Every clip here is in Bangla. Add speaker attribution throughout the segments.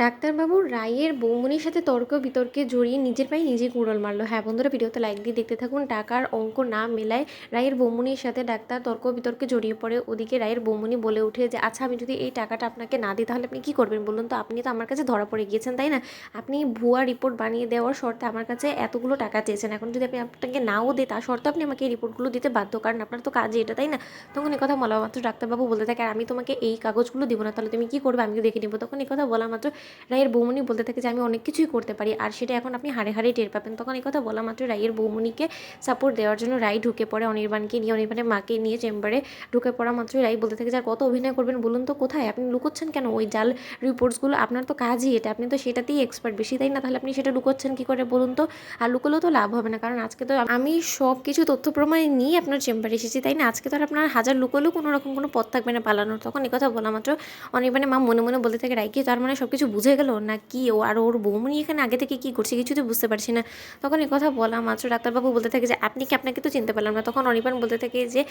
Speaker 1: ডাক্তারবাবু রায়ের বৌমনির সাথে তর্ক বিতর্কে জড়িয়ে নিজের পায়ে নিজে কুড়াল মারলো। হ্যাঁ বন্ধুরা, ভিডিওতে লাইক দিয়ে দেখতে থাকুন। টাকার অঙ্ক না মেলায় রায়ের বৌমনির সাথে ডাক্তার তর্ক বিতর্কে জড়িয়ে পড়ে। ওদিকে রায়ের বৌমনি বলে ওঠে যে আচ্ছা, আমি যদি এই টাকাটা আপনাকে না দিই তাহলে আপনি কী করবেন বলুন তো? আপনি তো আমার কাছে ধরা পড়ে গিয়েছেন, তাই না? আপনি ভুয়া রিপোর্ট বানিয়ে দেওয়ার শর্তে আমার কাছে এতগুলো টাকা চেয়েছেন। এখন যদি আমি আপনাকে নাও দিই তার শর্তে আপনি আমাকে এই রিপোর্টগুলো দিতে বাধ্য, কারণ আপনার তো কাজই এটা, তাই না? তখন এই কথা বলা মাত্র ডাক্তারবাবু বলতে থাকে, আর আমি তোমাকে এই কাগজগুলো দিব না, তাহলে তুমি কী করবে আমি দেখে নিব। তখন এই কথা বলা মাত্র রায়ের বৌমনি বলতে থাকে যে আমি অনেক কিছুই করতে পারি, আর সেটা এখন আপনি হাড়ে হাড়ে টের পাবেন। তখন এই কথা বলা মাত্র রায়ের বৌমনিকে সাপোর্ট দেওয়ার জন্য রায় ঢুকে পড়ে অনির্বাণকে নিয়ে, অনির্বাণের মাকে নিয়ে চেম্বারে ঢুকে পড়া মাত্রই রায় বলতে থাকে যে আর কত অভিনয় করবেন বলুন তো? কোথায় আপনি লুকোচ্ছেন কেন ওই জাল রিপোর্টসগুলো? আপনার তো কাজই এটা, আপনি তো সেটাতেই এক্সপার্ট বেশি, তাই না? তাহলে আপনি সেটা লুকোচ্ছেন কী করে বলুন তো? আর লুকোলেও তো লাভ হবে না, কারণ আজকে তো আমি সব কিছু তথ্য প্রমাণ নিয়ে আপনার চেম্বারে এসেছি, তাই না? আজকে তো আর আপনার হাজার লুকোলেও কোনো রকম কোনো পথ থাকবে না পালানোর। তখন এই কথা বলা মাত্র অনির্বাণের মা মনে মনে বলতে থাকে রায়কে তার মানে সব কিছু বুঝে গেল না কি ও? আর ওর বৌমনি এখানে আগে থেকে কী করছে কিছু তো বুঝতে পারছি না। তখন এই কথা বলা মাত্র ডাক্তারবাবু বলতে থাকে যে আপনি কি, আপনাকে তো চিনতে পারলাম না। তখন অনির্বাণ বলতে থাকে যে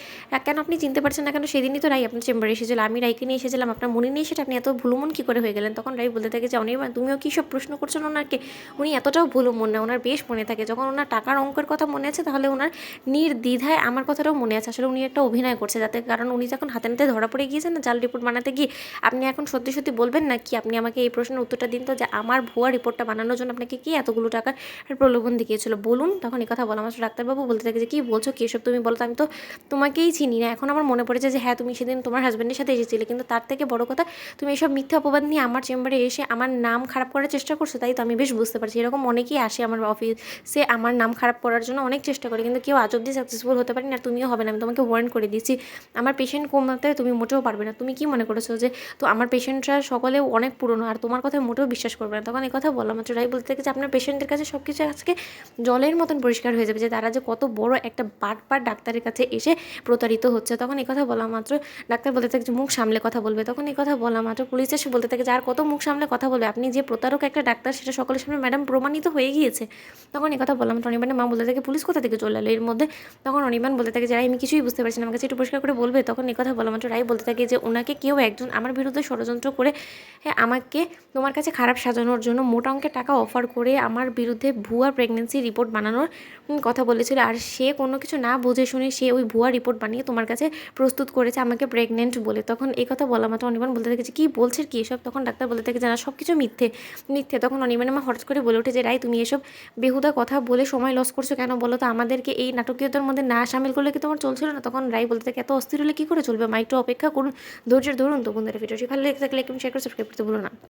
Speaker 1: কেন আপনি চিনতে পারছেন না কেন? সেদিনই তো রাই আপনার চেম্বারে এসেছিল, আমি রাইকে নিয়ে এসেছিলাম, আপনার মনে নেই সেটা? আপনি এত ভুলুমন কী করে হয়ে গেলেন? তখন রাই বলতে থাকে যে অনির্বাণ তুমিও কী সব প্রশ্ন করছো না ওনাকে? উনি এতটাও ভুলুমন না, ওনার বেশ মনে থাকে। যখন ওনার টাকার অঙ্কের কথা মনে আছে তাহলে ওনার নির্দ্বিধায় আমার কথাটাও মনে আছে। আসলে উনি একটা অভিনয় করছে যাতে, কারণ উনি যখন হাতে নাতে ধরা পড়ে গিয়েছেন না জাল রিপোর্ট বানাতে গিয়ে। আপনি এখন সত্যি সত্যি বলবেন না কি? আপনি আমাকে এই প্রশ্নের উত্তরটা দিন তো, যে আমার ভুয়া রিপোর্টটা বানানোর জন্য আপনাকে কি এতগুলো টাকার প্রলোভন দেখিয়েছিল বলুন? তখন এই কথা বলা মাত্র ডাক্তারবাবু বলতে থাকে যে কী বলছো, কী এসব তুমি বলো তো? আমি তো তোমাকেই চিনি না। এখন আমার মনে পড়েছে যে হ্যাঁ, তুমি সেদিন তোমার হাজব্যান্ডের সাথে এসেছিলে, কিন্তু তার থেকে বড় কথা তুমি এসব মিথ্যা অপবাদ নিয়ে আমার চেম্বারে এসে আমার নাম খারাপ করার চেষ্টা করছো, তাই তো? আমি বেশ বুঝতে পারছি এরকম অনেকেই আসে আমার অফিসে আমার নাম খারাপ করার জন্য, অনেক চেষ্টা করে, কিন্তু কেউ আজ অব্দি সাকসেসফুল হতে পারেনি, আর তুমিও হবে না। আমি তোমাকে ওয়ার্ন করে দিচ্ছি, আমার পেশেন্ট কমাতে তুমি মোটেও পারবে না। তুমি কি মনে করেছো যে তো আমার পেশেন্টরা সকলে অনেক পুরনো আর তোমার কথায় মোটেও বিশ্বাস করবে না? তখন এই কথা বলা মাত্র রাই বলতে থাকে যে আপনার পেশেন্টদের কাছে সব কিছু আজকে জলের মতন পরিষ্কার হয়ে যাবে যে তারা যে কত বড় একটা বাটপার ডাক্তারের কাছে এসে প্রতারিত হচ্ছে। তখন এই কথা বলা মাত্র ডাক্তার বলতে থাকে যে মুখ সামলে কথা বলবে। তখন এই কথা বলা মাত্র পুলিশ এসে বলতে থাকে যে আর কত মুখ সামলে কথা বলবে? আপনি যে প্রতারক একটা ডাক্তার সেটা সকলের সামনে ম্যাডাম প্রমাণিত হয়ে গিয়েছে। তখন এই কথা বললাম, অনির্বাণের মা বলতে থাকে পুলিশ কোথা থেকে চলে এলো এর মধ্যে? তখন অনির্বাণ বলতে থাকে যে রাই আমি কিছুই বুঝতে পারছি না, আমার কাছে একটু পরিষ্কার করে বলবে? তখন এই কথা বলা মাত্র রাই বলতে থাকে যে ওনাকে কেউ একজন আমার বিরুদ্ধে ষড়যন্ত্র করে হ্যাঁ আমাকে তোমার কাছে খারাপ সাজানোর জন্য মোটা অঙ্কের টাকা অফার করে আমার বিরুদ্ধে ভুয়া প্রেগনেন্সি রিপোর্ট বানানোর কথা বলেছিল, আর সে কোনো কিছু না বুঝে শুনে সে ওই ভুয়া রিপোর্ট বানিয়ে তোমার কাছে প্রস্তুত করেছে আমাকে প্রেগনেন্ট বলে। তখন এই কথা বলা মাত্র অনির্বাণ বলতে থাকে যে কী বলছে কি এসব? তখন ডাক্তার বলতে থাকে যে না, সব কিছু মিথ্যে মিথ্যে। তখন অনির্বাণের মা হঠাৎ করে বলে ওঠে যে রাই তুমি এসব বেহুদা কথা বলে সময় লস করছো কেন বলো তো? আমাদেরকে এই নাটকীয়তার মধ্যে না সামিল করলে কি তোমার চলছিল না? তখন রাই বলতে থাকে এত অস্থির হলে কী করে চলবে মা, একটু অপেক্ষা করুন, ধৈর্য ধরুন। তো বন্ধুরা, ভিডিওটি ভালো লেগে থাকলে একদম শেয়ার করে সাবস্ক্রাইব করতে ভুলো না।